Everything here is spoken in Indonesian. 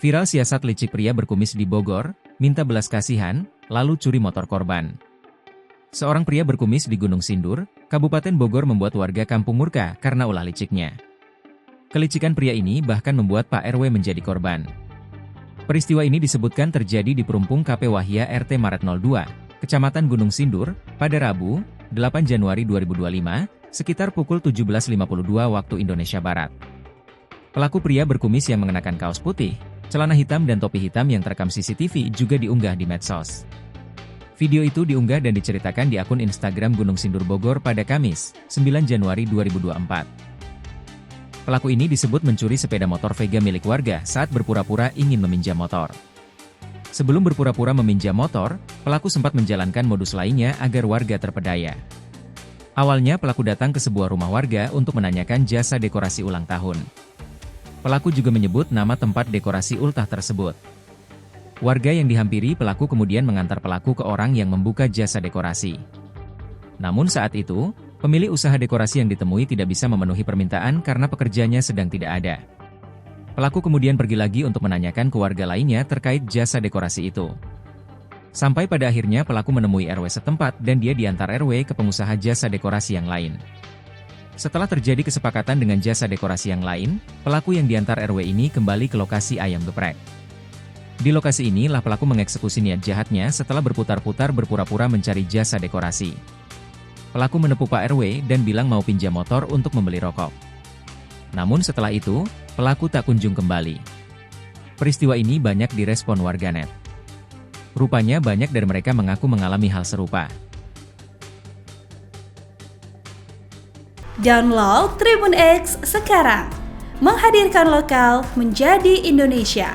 Viral siasat licik pria berkumis di Bogor, minta belas kasihan, lalu curi motor korban. Seorang pria berkumis di Gunung Sindur, Kabupaten Bogor membuat warga kampung murka karena ulah liciknya. Kelicikan pria ini bahkan membuat Pak RW menjadi korban. Peristiwa ini disebutkan terjadi di Perumpung KP Wahya RT Maret 02, Kecamatan Gunung Sindur, pada Rabu, 8 Januari 2025, sekitar pukul 17.52 waktu Indonesia Barat. Pelaku pria berkumis yang mengenakan kaos putih, celana hitam dan topi hitam yang terekam CCTV juga diunggah di medsos. Video itu diunggah dan diceritakan di akun Instagram Gunung Sindur Bogor pada Kamis, 9 Januari 2024. Pelaku ini disebut mencuri sepeda motor Vega milik warga saat berpura-pura ingin meminjam motor. Sebelum berpura-pura meminjam motor, pelaku sempat menjalankan modus lainnya agar warga terpedaya. Awalnya pelaku datang ke sebuah rumah warga untuk menanyakan jasa dekorasi ulang tahun. Pelaku juga menyebut nama tempat dekorasi ultah tersebut. Warga yang dihampiri pelaku kemudian mengantar pelaku ke orang yang membuka jasa dekorasi. Namun saat itu, pemilik usaha dekorasi yang ditemui tidak bisa memenuhi permintaan karena pekerjanya sedang tidak ada. Pelaku kemudian pergi lagi untuk menanyakan ke warga lainnya terkait jasa dekorasi itu. Sampai pada akhirnya pelaku menemui RW setempat dan dia diantar RW ke pengusaha jasa dekorasi yang lain. Setelah terjadi kesepakatan dengan jasa dekorasi yang lain, pelaku yang diantar RW ini kembali ke lokasi ayam geprek. Di lokasi inilah pelaku mengeksekusi niat jahatnya setelah berputar-putar berpura-pura mencari jasa dekorasi. Pelaku menepuk Pak RW dan bilang mau pinjam motor untuk membeli rokok. Namun setelah itu, pelaku tak kunjung kembali. Peristiwa ini banyak direspon warganet. Rupanya banyak dari mereka mengaku mengalami hal serupa. Download Tribun X sekarang, menghadirkan lokal menjadi Indonesia.